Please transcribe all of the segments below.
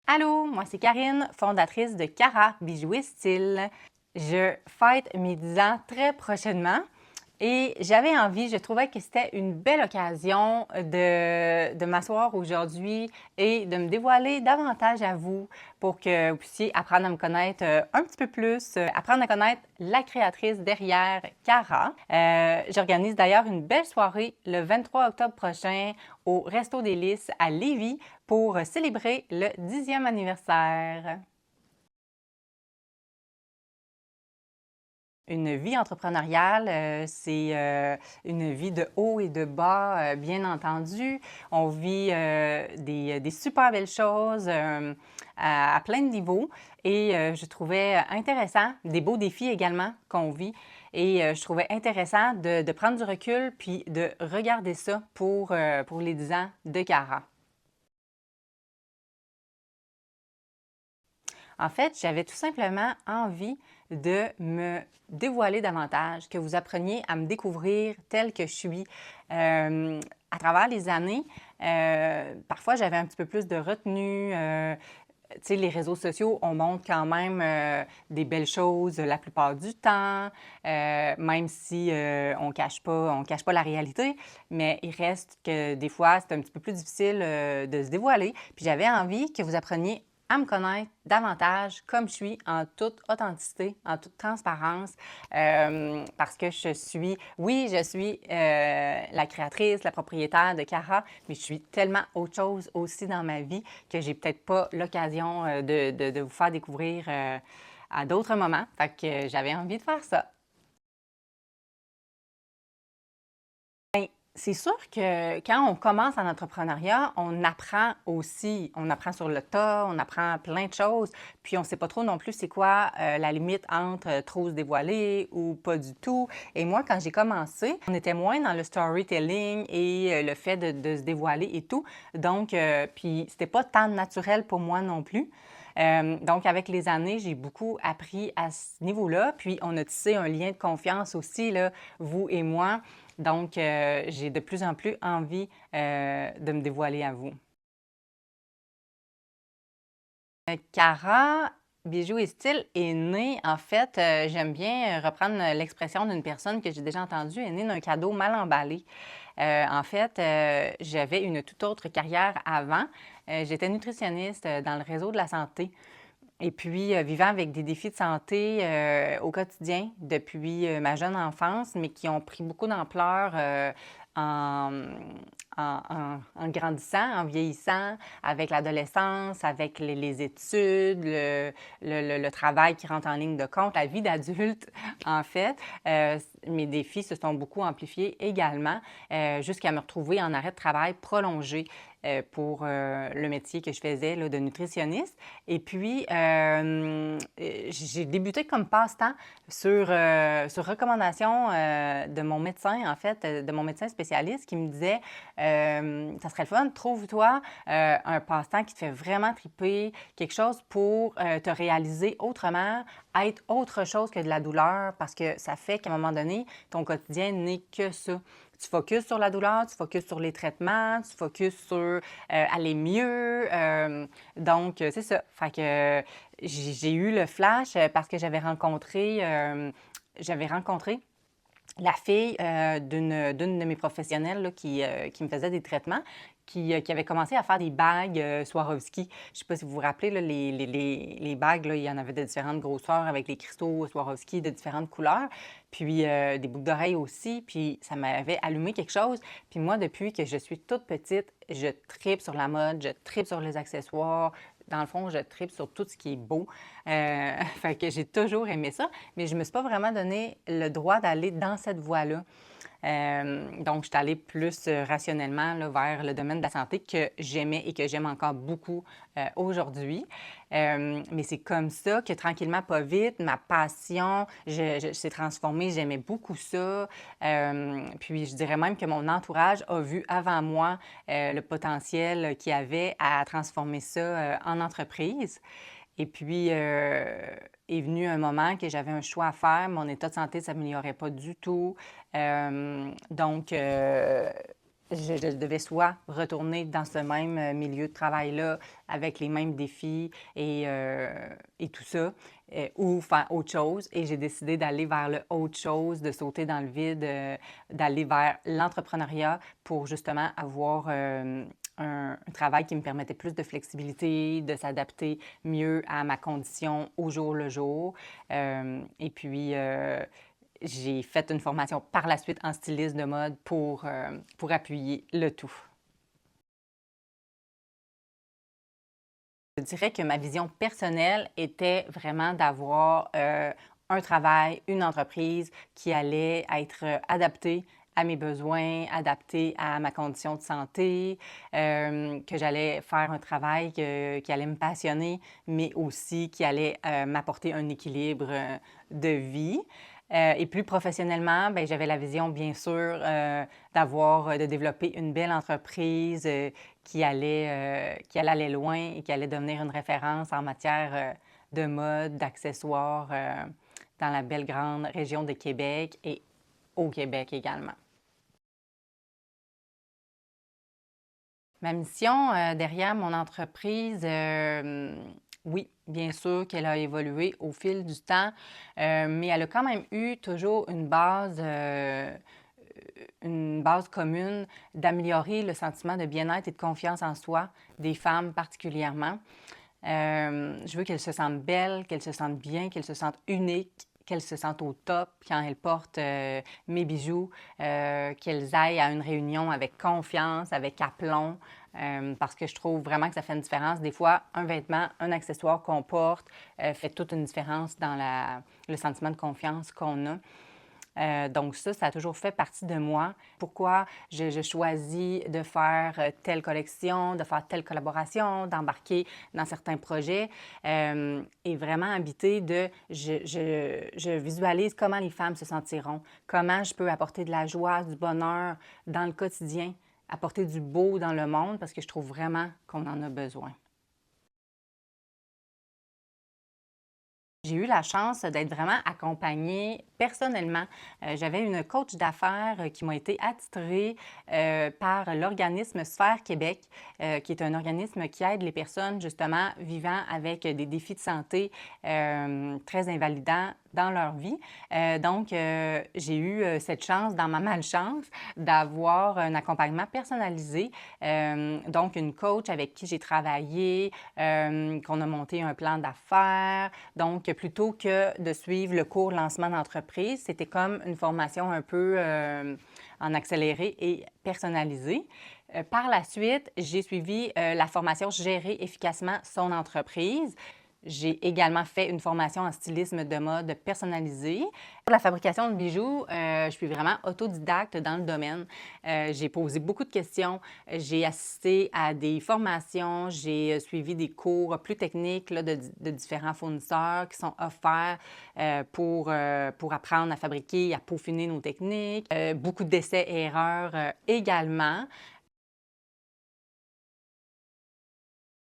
Allô, moi c'est Karine, fondatrice de Cara Bijoux et Style. Je fête mes 10 ans très prochainement et j'avais envie, je trouvais que c'était une belle occasion de m'asseoir aujourd'hui et de me dévoiler davantage à vous pour que vous puissiez apprendre à me connaître un petit peu plus, apprendre à connaître la créatrice derrière Cara. J'organise d'ailleurs une belle soirée le 23 octobre prochain au Resto des Lys à Lévis pour célébrer le 10e anniversaire. Une vie entrepreneuriale, c'est une vie de haut et de bas, bien entendu. On vit des super belles choses à plein de niveaux et je trouvais intéressant, des beaux défis également qu'on vit. Et je trouvais intéressant de prendre du recul puis de regarder ça pour les 10 ans de Cara. En fait, j'avais tout simplement envie de me dévoiler davantage, que vous appreniez à me découvrir telle que je suis. À travers les années, parfois j'avais un petit peu plus de retenue. Tu sais, les réseaux sociaux, on montre quand même des belles choses la plupart du temps, même si on cache pas la réalité, mais il reste que des fois, c'est un petit peu plus difficile de se dévoiler. Puis j'avais envie que vous appreniez à me connaître davantage comme je suis, en toute authenticité, en toute transparence, parce que oui, je suis la créatrice, la propriétaire de Cara, mais je suis tellement autre chose aussi dans ma vie que j'ai peut-être pas l'occasion de vous faire découvrir à d'autres moments. Fait que j'avais envie de faire ça. C'est sûr que quand on commence en entrepreneuriat, on apprend aussi. On apprend sur le tas, on apprend plein de choses. Puis on ne sait pas trop non plus c'est quoi la limite entre trop se dévoiler ou pas du tout. Et moi, quand j'ai commencé, on était moins dans le storytelling et le fait de se dévoiler et tout. Donc, puis c'était pas tant naturel pour moi non plus. Donc, avec les années, j'ai beaucoup appris à ce niveau-là. Puis, on a tissé un lien de confiance aussi, là, vous et moi. Donc, j'ai de plus en plus envie de me dévoiler à vous. Cara, Bijoux et Style est née, en fait, j'aime bien reprendre l'expression d'une personne que j'ai déjà entendue, est née d'un cadeau mal emballé. En fait, j'avais une toute autre carrière avant. J'étais nutritionniste dans le réseau de la santé. Et puis, vivant avec des défis de santé au quotidien depuis ma jeune enfance, mais qui ont pris beaucoup d'ampleur en, en grandissant, en vieillissant, avec l'adolescence, avec les études, le travail qui rentre en ligne de compte, la vie d'adulte, en fait. Mes défis se sont beaucoup amplifiés également, jusqu'à me retrouver en arrêt de travail prolongé pour le métier que je faisais là, de nutritionniste. Et puis, j'ai débuté comme passe-temps sur recommandation de mon médecin, en fait, de mon médecin spécialiste qui me disait ça serait le fun, trouve-toi un passe-temps qui te fait vraiment triper, quelque chose pour te réaliser autrement, être autre chose que de la douleur, parce que ça fait qu'à un moment donné, ton quotidien n'est que ça. Tu focuses sur la douleur, tu focuses sur les traitements, tu focuses sur aller mieux. Donc, c'est ça. Fait que j'ai eu le flash parce que j'avais rencontré la fille d'une de mes professionnelles là, qui me faisait des traitements, qui avait commencé à faire des bagues Swarovski. Je ne sais pas si vous vous rappelez, là, les bagues, là, il y en avait de différentes grosseurs avec les cristaux Swarovski de différentes couleurs, puis des boucles d'oreilles aussi, puis ça m'avait allumé quelque chose. Puis moi, depuis que je suis toute petite, je tripe sur la mode, je tripe sur les accessoires. Dans le fond, je tripe sur tout ce qui est beau. Fait que j'ai toujours aimé ça, mais je ne me suis pas vraiment donné le droit d'aller dans cette voie-là. Donc, je suis allée plus rationnellement là, vers le domaine de la santé que j'aimais et que j'aime encore beaucoup aujourd'hui. Mais c'est comme ça que tranquillement, pas vite, ma passion s'est transformée. J'aimais beaucoup ça. Puis, je dirais même que mon entourage a vu avant moi le potentiel qu'il y avait à transformer ça en entreprise. Et puis, est venu un moment que j'avais un choix à faire. Mon état de santé ne s'améliorait pas du tout. Donc, je devais soit retourner dans ce même milieu de travail-là avec les mêmes défis et tout ça, ou faire autre chose. Et j'ai décidé d'aller vers le autre chose, de sauter dans le vide, d'aller vers l'entrepreneuriat pour justement avoir un travail qui me permettait plus de flexibilité, de s'adapter mieux à ma condition au jour le jour. Et puis, j'ai fait une formation par la suite en styliste de mode pour appuyer le tout. Je dirais que ma vision personnelle était vraiment d'avoir un travail, une entreprise qui allait être adaptée à mes besoins, adaptée à ma condition de santé, que j'allais faire un travail qui allait me passionner, mais aussi qui allait m'apporter un équilibre de vie. Et plus professionnellement, bien, j'avais la vision, bien sûr, de développer une belle entreprise qui allait aller loin et qui allait devenir une référence en matière de mode, d'accessoires dans la belle grande région de Québec et au Québec également. Ma mission derrière mon entreprise, oui, bien sûr qu'elle a évolué au fil du temps, mais elle a quand même eu toujours une base commune d'améliorer le sentiment de bien-être et de confiance en soi des femmes particulièrement. Je veux qu'elles se sentent belles, qu'elles se sentent bien, qu'elles se sentent uniques, qu'elles se sentent au top quand elles portent mes bijoux, qu'elles aillent à une réunion avec confiance, avec aplomb, parce que je trouve vraiment que ça fait une différence. Des fois, un vêtement, un accessoire qu'on porte fait toute une différence dans le sentiment de confiance qu'on a. Donc ça a toujours fait partie de moi. Pourquoi je choisis de faire telle collection, de faire telle collaboration, d'embarquer dans certains projets, et vraiment habité de... Je visualise comment les femmes se sentiront, comment je peux apporter de la joie, du bonheur dans le quotidien, apporter du beau dans le monde, parce que je trouve vraiment qu'on en a besoin. J'ai eu la chance d'être vraiment accompagnée personnellement. J'avais une coach d'affaires qui m'a été attitrée par l'organisme Sphère Québec, qui est un organisme qui aide les personnes justement vivant avec des défis de santé très invalidants dans leur vie. Donc, j'ai eu cette chance, dans ma malchance, d'avoir un accompagnement personnalisé. Donc, une coach avec qui j'ai travaillé, qu'on a monté un plan d'affaires. Donc, plutôt que de suivre le cours lancement d'entreprise, c'était comme une formation un peu en accéléré et personnalisée. Par la suite, j'ai suivi la formation Gérer efficacement son entreprise. J'ai également fait une formation en stylisme de mode personnalisé. Pour la fabrication de bijoux, je suis vraiment autodidacte dans le domaine. J'ai posé beaucoup de questions, j'ai assisté à des formations, j'ai suivi des cours plus techniques là, de différents fournisseurs qui sont offerts pour apprendre à fabriquer, à peaufiner nos techniques. Beaucoup d'essais-erreurs également.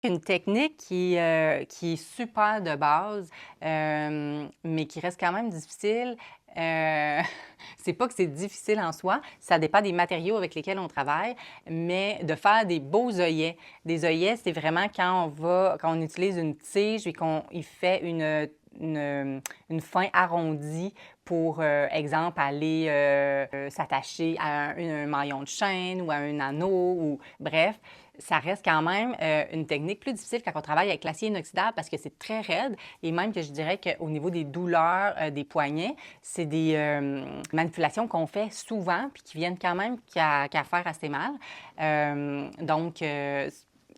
Une technique qui est super de base, mais qui reste quand même difficile. C'est pas que c'est difficile en soi, ça dépend des matériaux avec lesquels on travaille, mais de faire des beaux œillets. Des œillets, c'est vraiment quand on utilise une tige et qu'on y fait une fin arrondie pour, exemple, aller s'attacher à un maillon de chaîne ou à un anneau, ou bref, ça reste quand même une technique plus difficile quand on travaille avec l'acier inoxydable parce que c'est très raide et même que je dirais qu'au niveau des douleurs des poignets, c'est des manipulations qu'on fait souvent puis qui viennent quand même qu'à faire assez mal. Donc,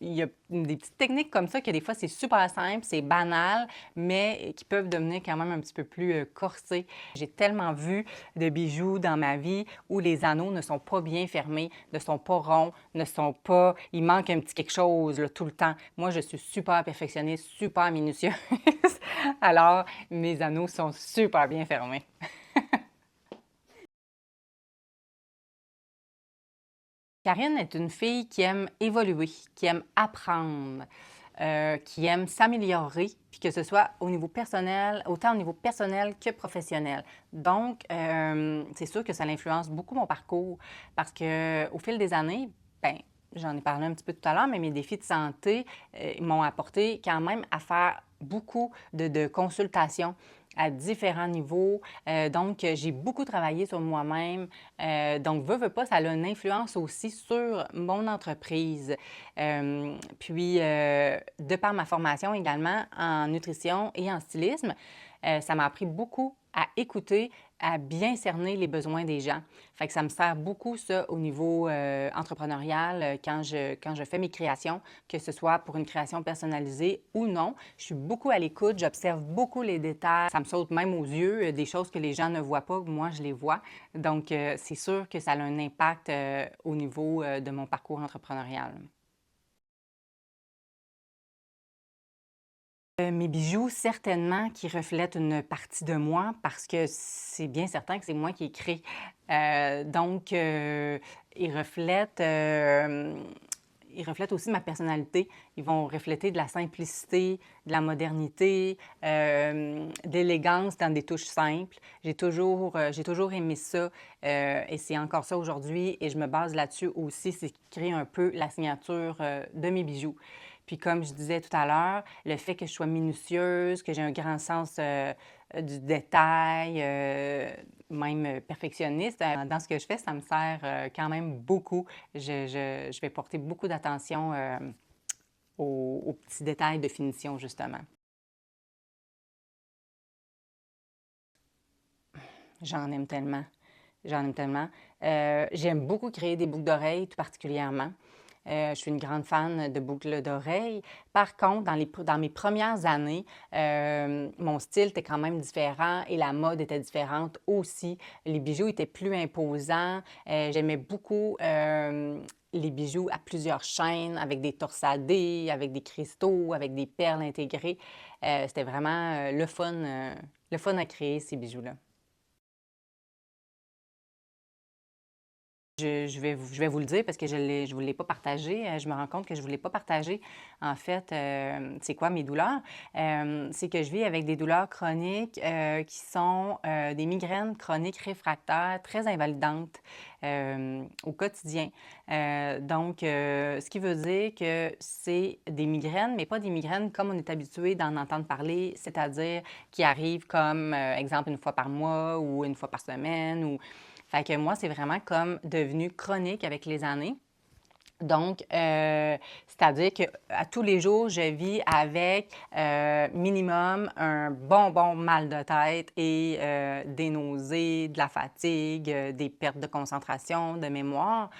il y a des petites techniques comme ça que des fois, c'est super simple, c'est banal, mais qui peuvent devenir quand même un petit peu plus corsés. J'ai tellement vu de bijoux dans ma vie où les anneaux ne sont pas bien fermés, ne sont pas ronds, ne sont pas... Il manque un petit quelque chose là, tout le temps. Moi, je suis super perfectionniste, super minutieuse. Alors, mes anneaux sont super bien fermés. Karine est une fille qui aime évoluer, qui aime apprendre. qui aime s'améliorer, puis que ce soit au niveau personnel, autant au niveau personnel que professionnel. Donc, c'est sûr que ça influence beaucoup mon parcours parce qu'au fil des années, ben j'en ai parlé un petit peu tout à l'heure, mais mes défis de santé m'ont apporté quand même à faire beaucoup de consultations à différents niveaux. Donc, j'ai beaucoup travaillé sur moi-même. Donc, veux pas, ça a une influence aussi sur mon entreprise. Puis, de par ma formation également en nutrition et en stylisme, ça m'a appris beaucoup à écouter, à bien cerner les besoins des gens. Fait que ça me sert beaucoup, ça, au niveau entrepreneurial, quand je fais mes créations, que ce soit pour une création personnalisée ou non. Je suis beaucoup à l'écoute, j'observe beaucoup les détails. Ça me saute même aux yeux, des choses que les gens ne voient pas, moi, je les vois. Donc, c'est sûr que ça a un impact au niveau de mon parcours entrepreneurial. Mes bijoux, certainement, qui reflètent une partie de moi parce que c'est bien certain que c'est moi qui ai créé. Donc, ils reflètent, ils reflètent aussi ma personnalité. Ils vont refléter de la simplicité, de la modernité, de l'élégance dans des touches simples. J'ai toujours aimé ça et c'est encore ça aujourd'hui et je me base là-dessus aussi. C'est ce qui crée un peu la signature de mes bijoux. Puis comme je disais tout à l'heure, le fait que je sois minutieuse, que j'ai un grand sens du détail, même perfectionniste, dans ce que je fais, ça me sert quand même beaucoup. Je vais porter beaucoup d'attention aux petits détails de finition, justement. J'en aime tellement. J'en aime tellement. J'aime beaucoup créer des boucles d'oreilles, tout particulièrement. Je suis une grande fan de boucles d'oreilles. Par contre, dans mes premières années, mon style était quand même différent et la mode était différente aussi. Les bijoux étaient plus imposants. J'aimais beaucoup les bijoux à plusieurs chaînes, avec des torsadés, avec des cristaux, avec des perles intégrées. C'était vraiment le fun à créer, ces bijoux-là. Je vais vous le dire parce que je vous l'ai pas partagé. Je me rends compte que je ne vous l'ai pas partagé. En fait, c'est quoi mes douleurs? C'est que je vis avec des douleurs chroniques qui sont des migraines chroniques réfractaires très invalidantes au quotidien. Donc, ce qui veut dire que c'est des migraines, mais pas des migraines comme on est habitué d'en entendre parler, c'est-à-dire qui arrivent comme, exemple, une fois par mois ou une fois par semaine ou fait que moi, c'est vraiment comme devenu chronique avec les années. Donc, c'est-à-dire qu'à tous les jours, je vis avec minimum un bon mal de tête et des nausées, de la fatigue, des pertes de concentration, de mémoire.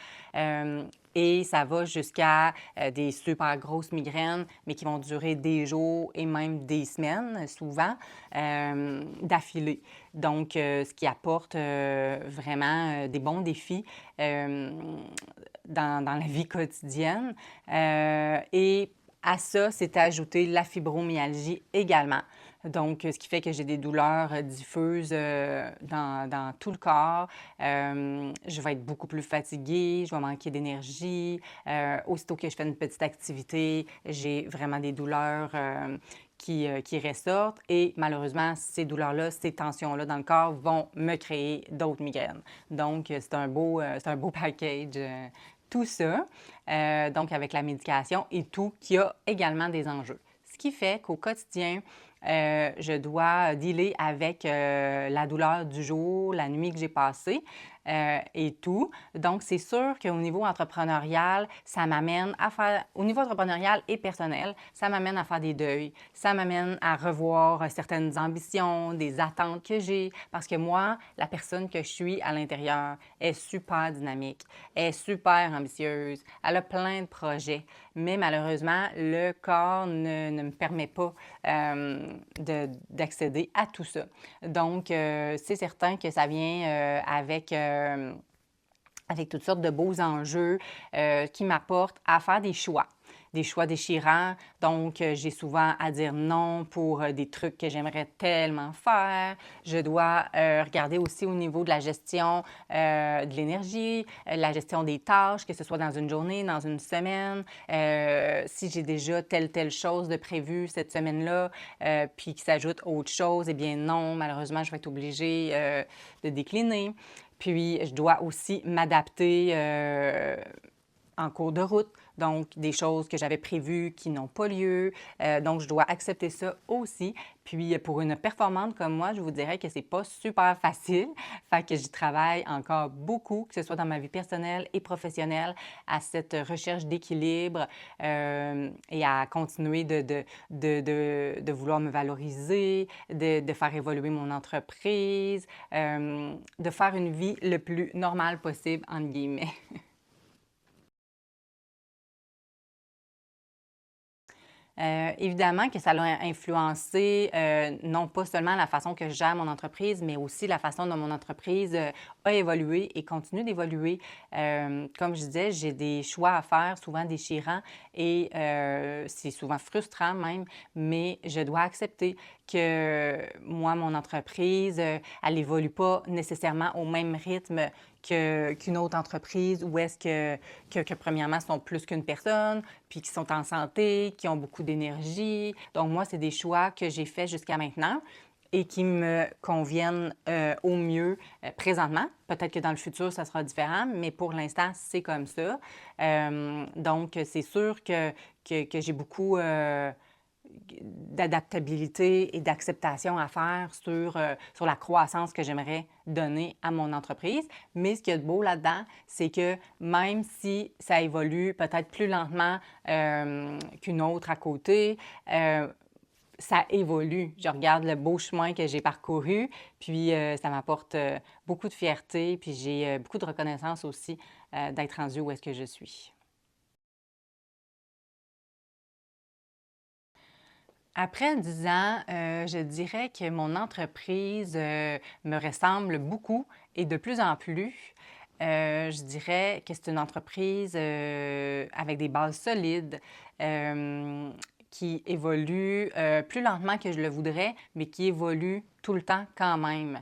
Et ça va jusqu'à des super grosses migraines, mais qui vont durer des jours et même des semaines, souvent, d'affilée. Donc, ce qui apporte vraiment des bons défis dans la vie quotidienne. Et à ça, c'est ajouté la fibromyalgie également. Donc, ce qui fait que j'ai des douleurs diffuses dans tout le corps. Je vais être beaucoup plus fatiguée, je vais manquer d'énergie. Aussitôt que je fais une petite activité, j'ai vraiment des douleurs qui ressortent. Et malheureusement, ces douleurs-là, ces tensions-là dans le corps vont me créer d'autres migraines. Donc, c'est un beau package. Tout ça, donc avec la médication et tout, qui a également des enjeux. Ce qui fait qu'au quotidien, je dois dealer avec la douleur du jour, la nuit que j'ai passée et tout. Donc, c'est sûr qu'au niveau entrepreneurial, ça m'amène à faire, au niveau entrepreneurial et personnel, ça m'amène à faire des deuils, ça m'amène à revoir certaines ambitions, des attentes que j'ai, parce que moi, la personne que je suis à l'intérieur est super dynamique, est super ambitieuse, elle a plein de projets, mais malheureusement, le corps ne me permet pas d'accéder à tout ça. Donc, c'est certain que ça vient avec toutes sortes de beaux enjeux qui m'apportent à faire des choix déchirants. Donc, j'ai souvent à dire non pour des trucs que j'aimerais tellement faire. Je dois regarder aussi au niveau de la gestion de l'énergie, la gestion des tâches, que ce soit dans une journée, dans une semaine. Si j'ai déjà telle chose de prévu cette semaine-là, puis qu'il s'ajoute autre chose, eh bien non, malheureusement, je vais être obligée de décliner. Puis, je dois aussi m'adapter en cours de route, donc des choses que j'avais prévues qui n'ont pas lieu. Donc, je dois accepter ça aussi. Puis, pour une performante comme moi, je vous dirais que c'est pas super facile. Fait que j'y travaille encore beaucoup, que ce soit dans ma vie personnelle et professionnelle, à cette recherche d'équilibre et à continuer de vouloir me valoriser, de faire évoluer mon entreprise, de faire une vie le plus normale possible, entre guillemets. Évidemment que ça a influencé non pas seulement la façon que je gère mon entreprise, mais aussi la façon dont mon entreprise a évolué et continue d'évoluer. Comme je disais, j'ai des choix à faire, souvent déchirants, et c'est souvent frustrant même, mais je dois accepter que moi, mon entreprise, elle n'évolue pas nécessairement au même rythme qu'une autre entreprise où est-ce que premièrement, sont plus qu'une personne, puis qui sont en santé, qui ont beaucoup d'énergie. Donc, moi, c'est des choix que j'ai faits jusqu'à maintenant et qui me conviennent au mieux présentement. Peut-être que dans le futur, ça sera différent, mais pour l'instant, c'est comme ça. Donc, c'est sûr que j'ai beaucoup d'adaptabilité et d'acceptation à faire sur la croissance que j'aimerais donner à mon entreprise. Mais ce qu'il y a de beau là-dedans, c'est que même si ça évolue peut-être plus lentement qu'une autre à côté, ça évolue. Je regarde le beau chemin que j'ai parcouru, puis ça m'apporte beaucoup de fierté, puis j'ai beaucoup de reconnaissance aussi d'être rendue où est-ce que je suis. Après 10 ans, je dirais que mon entreprise me ressemble beaucoup et de plus en plus. Je dirais que c'est une entreprise avec des bases solides, euh, qui évolue plus lentement que je le voudrais, mais qui évolue tout le temps quand même.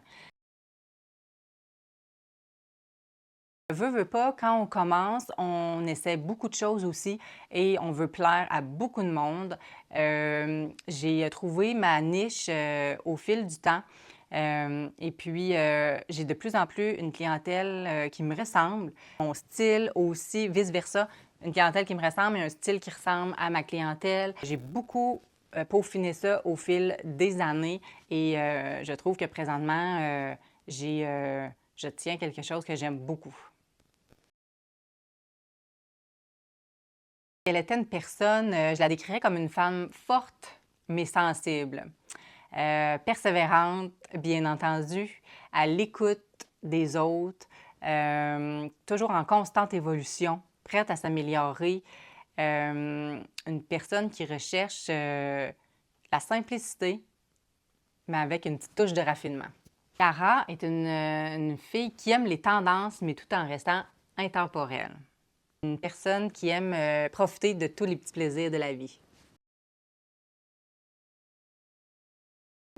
Veut pas, quand on commence, on essaie beaucoup de choses aussi et on veut plaire à beaucoup de monde. J'ai trouvé ma niche au fil du temps. Et puis, j'ai de plus en plus une clientèle qui me ressemble. Mon style aussi, vice-versa, une clientèle qui me ressemble et un style qui ressemble à ma clientèle. J'ai beaucoup peaufiné ça au fil des années et je trouve que présentement, je tiens quelque chose que j'aime beaucoup. Elle était une personne, je la décrirais comme une femme forte, mais sensible. Persévérante, bien entendu, à l'écoute des autres, toujours en constante évolution, prête à s'améliorer. Une personne qui recherche la simplicité, mais avec une petite touche de raffinement. Cara est une fille qui aime les tendances, mais tout en restant intemporelle. Une personne qui aime profiter de tous les petits plaisirs de la vie.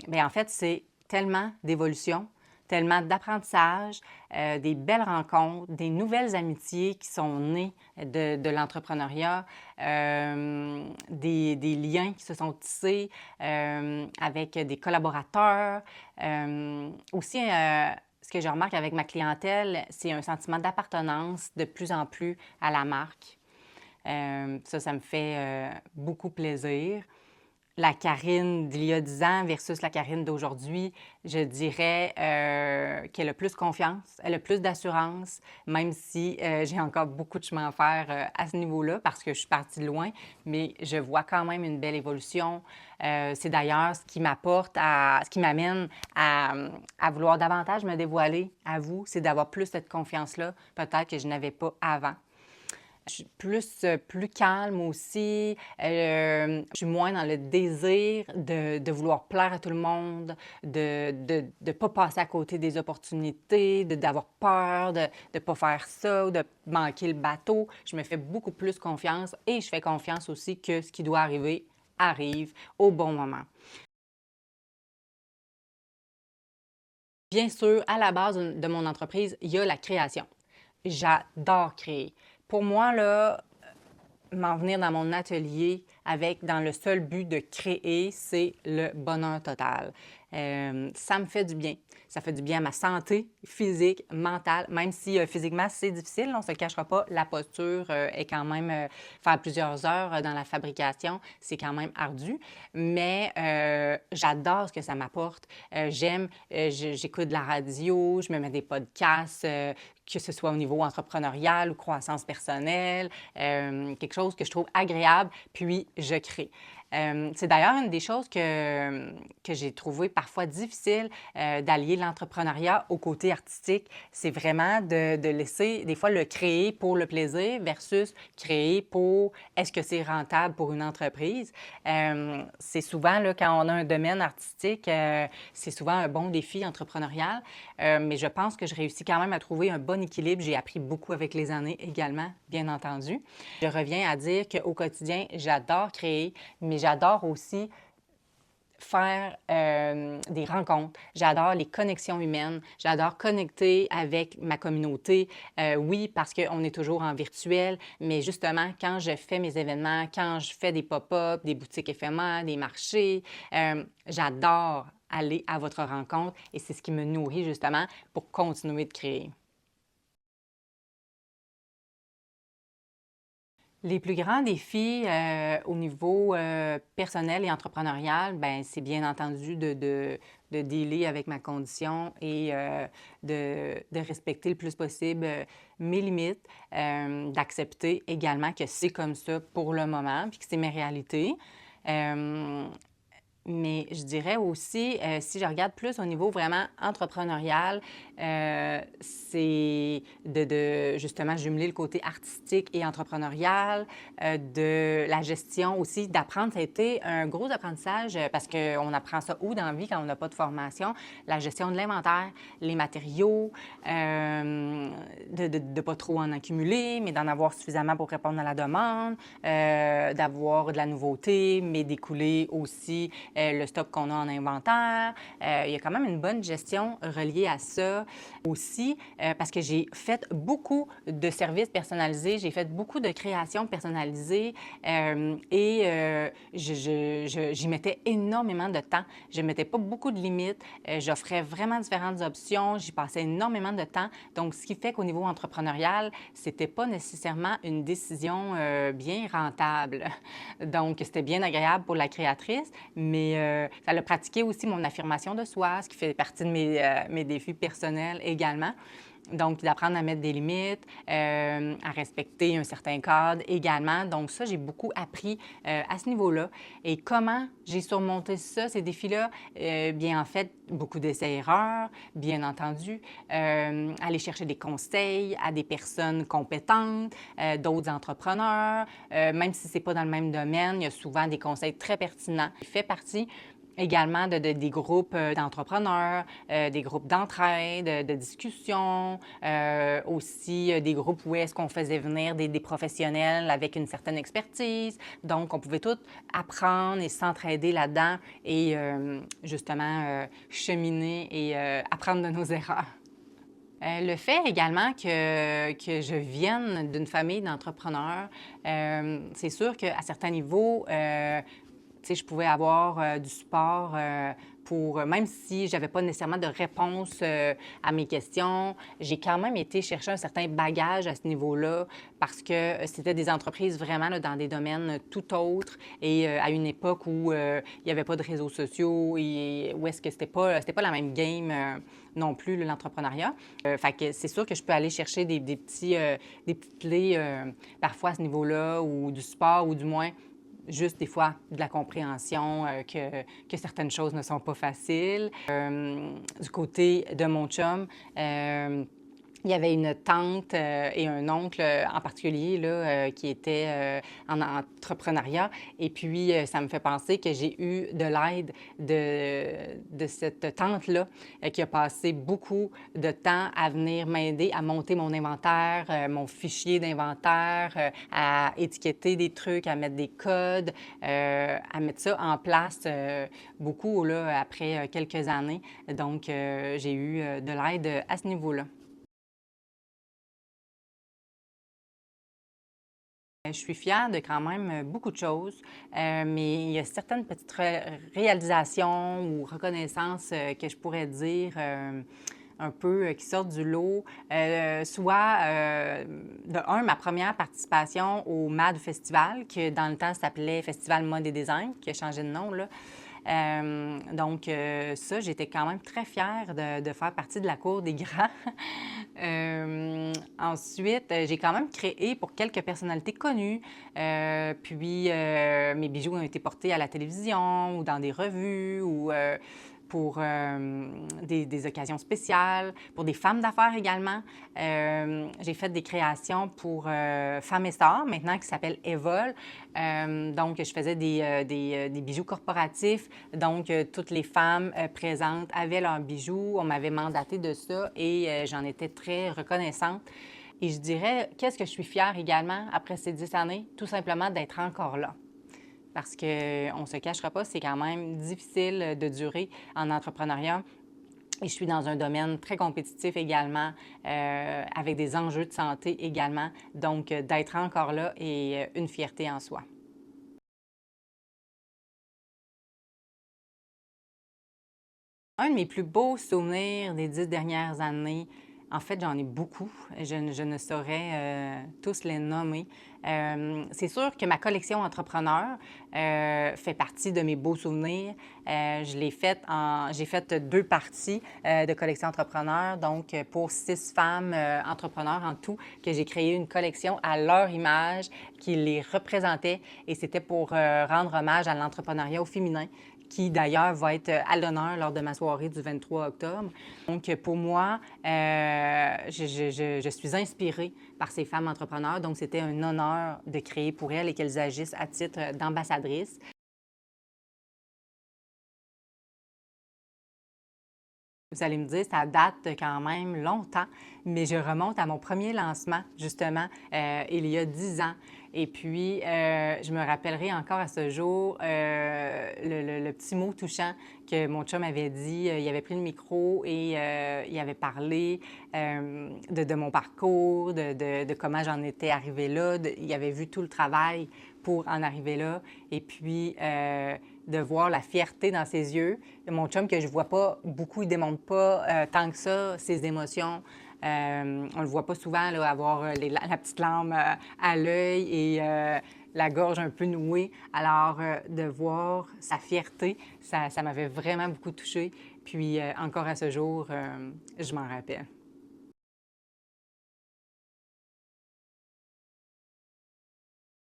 Bien, en fait, c'est tellement d'évolution, tellement d'apprentissage, des belles rencontres, des nouvelles amitiés qui sont nées de l'entrepreneuriat, des liens qui se sont tissés avec des collaborateurs. Aussi, ce que je remarque avec ma clientèle, c'est un sentiment d'appartenance de plus en plus à la marque. Ça me fait beaucoup plaisir. La Karine d'il y a 10 ans versus la Karine d'aujourd'hui, je dirais qu'elle a plus confiance, elle a plus d'assurance, même si j'ai encore beaucoup de chemin à faire à ce niveau-là parce que je suis partie de loin, mais je vois quand même une belle évolution. C'est d'ailleurs ce qui ce qui m'amène à vouloir davantage me dévoiler à vous, c'est d'avoir plus cette confiance-là, peut-être que je n'avais pas avant. Je suis plus calme aussi. Je suis moins dans le désir de vouloir plaire à tout le monde, de pas passer à côté des opportunités, d'avoir peur de ne pas faire ça ou de manquer le bateau. Je me fais beaucoup plus confiance et je fais confiance aussi que ce qui doit arriver arrive au bon moment. Bien sûr, à la base de mon entreprise, il y a la création. J'adore créer. Pour moi, là, m'en venir dans mon atelier avec dans le seul but de créer, c'est le bonheur total. Ça me fait du bien. Ça fait du bien à ma santé physique, mentale, même si physiquement c'est difficile, on ne se cachera pas, la posture est quand même, faire plusieurs heures dans la fabrication, c'est quand même ardu, mais j'adore ce que ça m'apporte. J'écoute de la radio, je me mets des podcasts, que ce soit au niveau entrepreneurial ou croissance personnelle, quelque chose que je trouve agréable, puis je crée. C'est d'ailleurs une des choses que j'ai trouvé parfois difficile d'allier l'entrepreneuriat au côté artistique. C'est vraiment de laisser des fois le créer pour le plaisir versus créer pour est-ce que c'est rentable pour une entreprise. C'est souvent, là, quand on a un domaine artistique, c'est souvent un bon défi entrepreneurial, mais je pense que je réussis quand même à trouver un bon équilibre. J'ai appris beaucoup avec les années également, bien entendu. Je reviens à dire qu'au quotidien, j'adore créer, mais j'adore aussi faire des rencontres. J'adore les connexions humaines. J'adore connecter avec ma communauté. Oui, parce qu'on est toujours en virtuel, mais justement, quand je fais mes événements, quand je fais des pop-up, des boutiques éphémères, des marchés, j'adore aller à votre rencontre et c'est ce qui me nourrit justement pour continuer de créer. Les plus grands défis au niveau personnel et entrepreneurial, ben c'est bien entendu de dealer avec ma condition et de respecter le plus possible mes limites, d'accepter également que c'est comme ça pour le moment, puis que c'est mes réalités. Euh, mais je dirais aussi, si je regarde plus au niveau vraiment entrepreneurial, c'est justement jumeler le côté artistique et entrepreneurial, de la gestion aussi, d'apprendre. Ça a été un gros apprentissage parce qu'on apprend ça où dans la vie quand on n'a pas de formation? La gestion de l'inventaire, les matériaux, de ne pas trop en accumuler, mais d'en avoir suffisamment pour répondre à la demande, d'avoir de la nouveauté, mais d'écouler aussi le stock qu'on a en inventaire. Il y a quand même une bonne gestion reliée à ça aussi parce que j'ai fait beaucoup de services personnalisés, j'ai fait beaucoup de créations personnalisées et j'y mettais énormément de temps. Je ne mettais pas beaucoup de limites. J'offrais vraiment différentes options. J'y passais énormément de temps. Donc, ce qui fait qu'au niveau entrepreneurial, c'était pas nécessairement une décision bien rentable. Donc, c'était bien agréable pour la créatrice, mais ça a pratiqué aussi mon affirmation de soi, ce qui fait partie de mes défis personnels également. Donc, d'apprendre à mettre des limites, à respecter un certain cadre également. Donc, ça, j'ai beaucoup appris à ce niveau-là. Et comment j'ai surmonté ça, ces défis-là? Bien, en fait, beaucoup d'essais-erreurs, bien entendu. Aller chercher des conseils à des personnes compétentes, d'autres entrepreneurs. Même si ce n'est pas dans le même domaine, il y a souvent des conseils très pertinents. Je fais partie également des groupes d'entrepreneurs, des groupes d'entraide, de discussion, aussi des groupes où est-ce qu'on faisait venir des professionnels avec une certaine expertise. Donc, on pouvait tout apprendre et s'entraider là-dedans et justement cheminer et apprendre de nos erreurs. Le fait également que je vienne d'une famille d'entrepreneurs, c'est sûr qu'à certains niveaux, tu sais, je pouvais avoir du support pour, même si je n'avais pas nécessairement de réponse à mes questions, j'ai quand même été chercher un certain bagage à ce niveau-là parce que c'était des entreprises vraiment là, dans des domaines tout autres et à une époque où il n'y avait pas de réseaux sociaux et où est-ce que c'était pas la même game non plus, l'entrepreneuriat. Fait que c'est sûr que je peux aller chercher des petites clés parfois à ce niveau-là ou du support ou du moins juste des fois de la compréhension que certaines choses ne sont pas faciles. Du côté de mon chum, Il y avait une tante et un oncle en particulier là, qui étaient en entrepreneuriat. Et puis, ça me fait penser que j'ai eu de l'aide de cette tante-là qui a passé beaucoup de temps à venir m'aider à monter mon inventaire, mon fichier d'inventaire, à étiqueter des trucs, à mettre des codes, à mettre ça en place beaucoup là, après quelques années. Donc, j'ai eu de l'aide à ce niveau-là. Je suis fière de quand même beaucoup de choses, mais il y a certaines petites réalisations ou reconnaissances que je pourrais dire un peu qui sortent du lot. Soit, de un, ma première participation au MAD Festival, qui dans le temps s'appelait Festival Mode et Design, qui a changé de nom, là. Donc, ça, j'étais quand même très fière de faire partie de la cour des grands. Ensuite, j'ai quand même créé pour quelques personnalités connues. Puis, mes bijoux ont été portés à la télévision ou dans des revues ou pour des occasions spéciales, pour des femmes d'affaires également. J'ai fait des créations pour Femmes et Stars, maintenant qui s'appelle Evol. Donc, je faisais des bijoux corporatifs. Donc, toutes les femmes présentes avaient leurs bijoux. On m'avait mandaté de ça et j'en étais très reconnaissante. Et je dirais, qu'est-ce que je suis fière également après ces 10 années? Tout simplement d'être encore là. Parce qu'on ne se cachera pas, c'est quand même difficile de durer en entrepreneuriat. Et je suis dans un domaine très compétitif également, avec des enjeux de santé également. Donc, d'être encore là est une fierté en soi. Un de mes plus beaux souvenirs des 10 dernières années, en fait, j'en ai beaucoup. Je ne saurais tous les nommer. C'est sûr que ma collection entrepreneur fait partie de mes beaux souvenirs. J'ai fait 2 parties de collection entrepreneur, donc pour 6 femmes entrepreneurs en tout, que j'ai créé une collection à leur image qui les représentait et c'était pour rendre hommage à l'entrepreneuriat au féminin, qui d'ailleurs va être à l'honneur lors de ma soirée du 23 octobre. Donc, pour moi, je suis inspirée par ces femmes entrepreneurs. Donc, c'était un honneur de créer pour elles et qu'elles agissent à titre d'ambassadrices. Vous allez me dire, ça date quand même longtemps, mais je remonte à mon premier lancement, justement, il y a 10 ans. Et puis, je me rappellerai encore à ce jour le petit mot touchant que mon chum avait dit. Il avait pris le micro et il avait parlé de mon parcours, de comment j'en étais arrivée là. Il avait vu tout le travail pour en arriver là. Et puis, de voir la fierté dans ses yeux. Mon chum, que je vois pas beaucoup, il démontre pas tant que ça ses émotions. On le voit pas souvent là, avoir la petite larme à l'œil et la gorge un peu nouée. Alors, de voir sa fierté, ça m'avait vraiment beaucoup touchée. Puis, encore à ce jour, je m'en rappelle.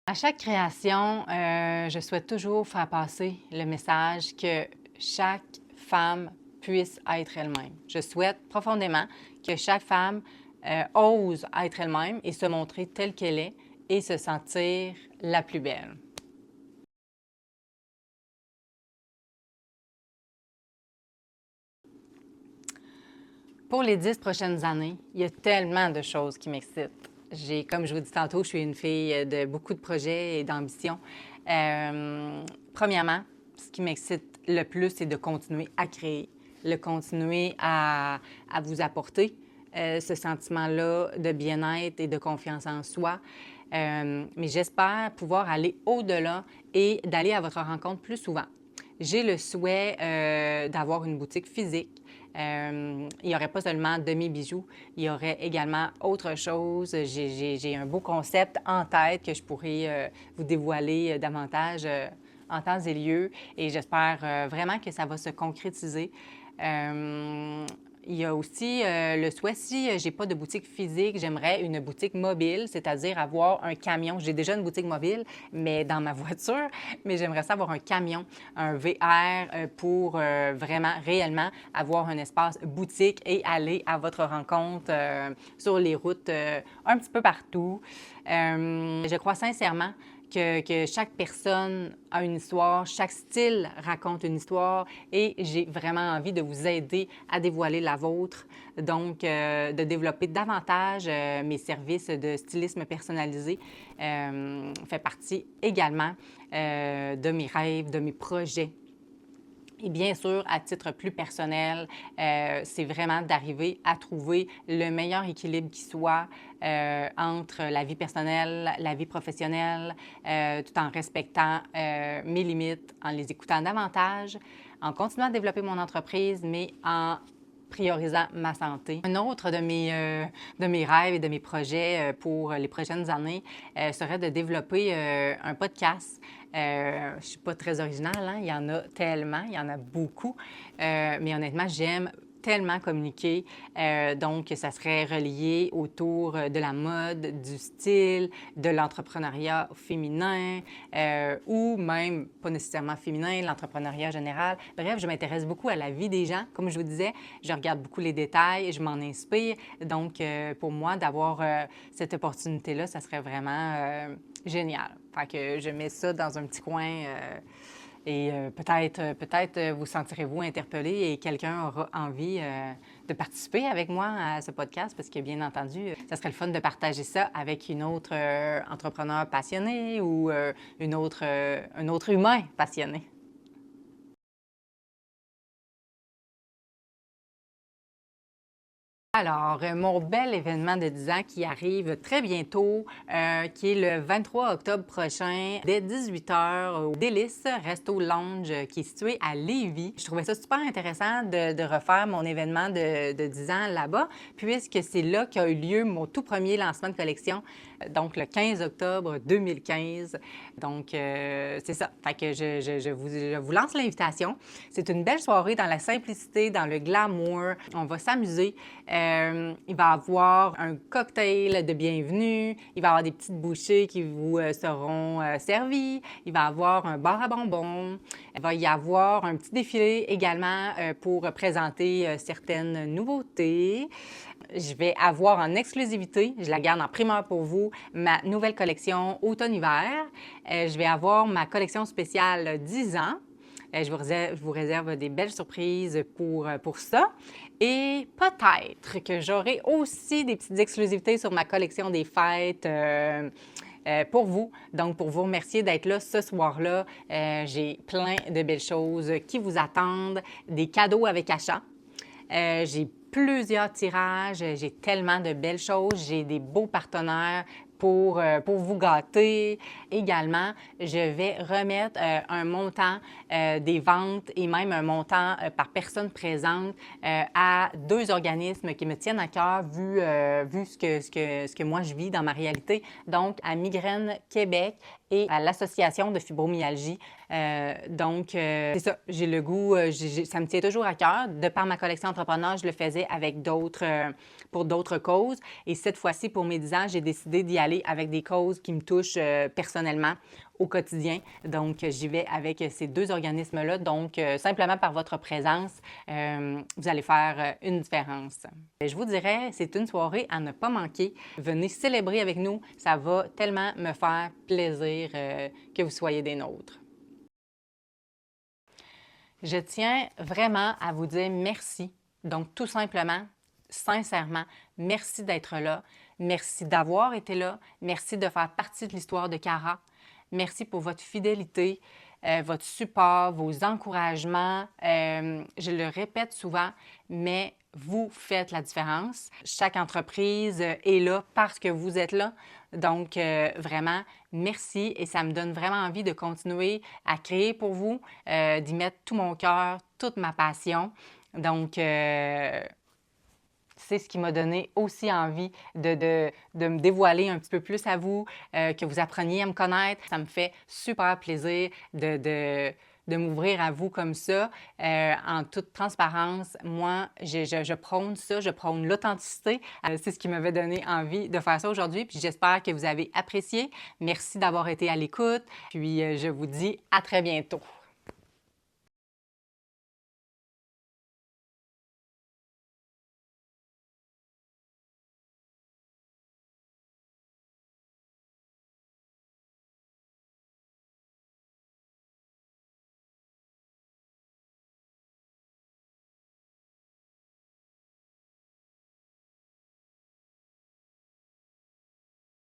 À chaque création, je souhaite toujours faire passer le message que chaque femme puisse être elle-même. Je souhaite profondément que chaque femme ose être elle-même et se montrer telle qu'elle est et se sentir la plus belle. Pour les 10 prochaines années, il y a tellement de choses qui m'excitent. Comme je vous dis tantôt, je suis une fille de beaucoup de projets et d'ambitions. Premièrement, ce qui m'excite le plus, c'est de continuer à créer, de continuer à vous apporter ce sentiment-là de bien-être et de confiance en soi. Mais j'espère pouvoir aller au-delà et d'aller à votre rencontre plus souvent. J'ai le souhait d'avoir une boutique physique. Il n'y aurait pas seulement de mes bijoux, il y aurait également autre chose. J'ai un beau concept en tête que je pourrais vous dévoiler davantage en temps et lieu et j'espère vraiment que ça va se concrétiser. Il y a aussi le souhait, si je n'ai pas de boutique physique, j'aimerais une boutique mobile, c'est-à-dire avoir un camion. J'ai déjà une boutique mobile, mais dans ma voiture, mais j'aimerais ça avoir un camion, un VR pour vraiment, réellement avoir un espace boutique et aller à votre rencontre sur les routes un petit peu partout. Je crois sincèrement que chaque personne a une histoire, chaque style raconte une histoire et j'ai vraiment envie de vous aider à dévoiler la vôtre. Donc, de développer davantage mes services de stylisme personnalisé fait partie également de mes rêves, de mes projets. Et bien sûr, à titre plus personnel, c'est vraiment d'arriver à trouver le meilleur équilibre qui soit entre la vie personnelle, la vie professionnelle, tout en respectant mes limites, en les écoutant davantage, en continuant à développer mon entreprise, mais en priorisant ma santé. Un autre de mes rêves et de mes projets pour les prochaines années serait de développer un podcast. Je ne suis pas très originale, hein? Il y en a tellement, il y en a beaucoup, mais honnêtement, j'aime tellement communiquer. Donc, ça serait relié autour de la mode, du style, de l'entrepreneuriat féminin ou même, pas nécessairement féminin, l'entrepreneuriat général. Bref, je m'intéresse beaucoup à la vie des gens. Comme je vous disais, je regarde beaucoup les détails, je m'en inspire. Donc, pour moi, d'avoir cette opportunité-là, ça serait vraiment génial. Fait que je mets ça dans un petit coin et peut-être vous sentirez-vous interpellé et quelqu'un aura envie de participer avec moi à ce podcast parce que, bien entendu, ça serait le fun de partager ça avec une autre entrepreneur passionné ou un autre humain passionné. Alors, mon bel événement de 10 ans qui arrive très bientôt, qui est le 23 octobre prochain, dès 18h au Délice Resto Lounge, qui est situé à Lévis. Je trouvais ça super intéressant de refaire mon événement de 10 ans là-bas, puisque c'est là qu'a eu lieu mon tout premier lancement de collection, donc le 15 octobre 2015. Donc, c'est ça. Fait que je vous lance l'invitation. C'est une belle soirée dans la simplicité, dans le glamour. On va s'amuser. Il va y avoir un cocktail de bienvenue. Il va y avoir des petites bouchées qui vous seront servies. Il va y avoir un bar à bonbons. Il va y avoir un petit défilé également pour présenter certaines nouveautés. Je vais avoir en exclusivité, je la garde en primeur pour vous, ma nouvelle collection automne-hiver. Je vais avoir ma collection spéciale 10 ans. Je vous réserve des belles surprises pour ça. Et peut-être que j'aurai aussi des petites exclusivités sur ma collection des fêtes pour vous. Donc, pour vous remercier d'être là ce soir-là, j'ai plein de belles choses qui vous attendent, des cadeaux avec achat. J'ai plusieurs tirages, j'ai tellement de belles choses, j'ai des beaux partenaires pour vous gâter. Également, je vais remettre un montant des ventes et même un montant par personne présente à deux organismes qui me tiennent à cœur vu ce que moi je vis dans ma réalité. Donc, à Migraine Québec et à l'Association de fibromyalgie. C'est ça, j'ai le goût, ça me tient toujours à cœur. De par ma collection entrepreneur, je le faisais avec pour d'autres causes. Et cette fois-ci, pour mes 10 ans, j'ai décidé d'y aller avec des causes qui me touchent personnellement au quotidien. Donc, j'y vais avec ces deux organismes-là. Donc, simplement par votre présence, vous allez faire une différence. Je vous dirais, c'est une soirée à ne pas manquer. Venez célébrer avec nous. Ça va tellement me faire plaisir que vous soyez des nôtres. Je tiens vraiment à vous dire merci. Donc, tout simplement, sincèrement, merci d'être là. Merci d'avoir été là. Merci de faire partie de l'histoire de Cara. Merci pour votre fidélité, votre support, vos encouragements. Je le répète souvent, mais vous faites la différence. Chaque entreprise est là parce que vous êtes là. Donc, vraiment, merci et ça me donne vraiment envie de continuer à créer pour vous, d'y mettre tout mon cœur, toute ma passion. Donc, c'est ce qui m'a donné aussi envie de me dévoiler un petit peu plus à vous, que vous appreniez à me connaître. Ça me fait super plaisir de de m'ouvrir à vous comme ça, en toute transparence. Moi, je prône ça, je prône l'authenticité. C'est ce qui m'avait donné envie de faire ça aujourd'hui. Puis j'espère que vous avez apprécié. Merci d'avoir été à l'écoute. Puis je vous dis à très bientôt.